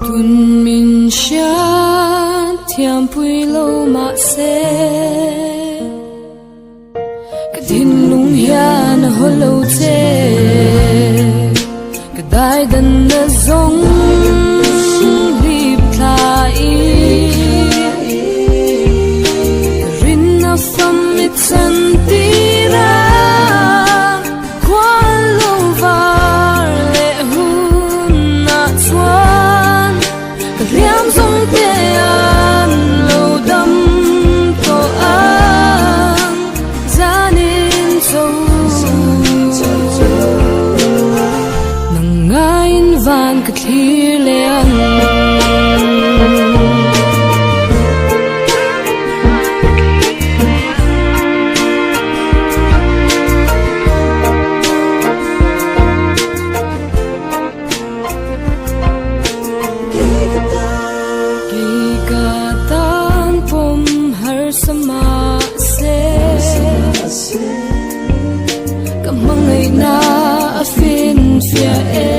kun min sha thiam pui lo ma se ka din lung hian holo che ka dai dan na zong lip thlai rin na fam mit san tira van ka thlir le ang Gigatan pom har sama se kamangai na afin fia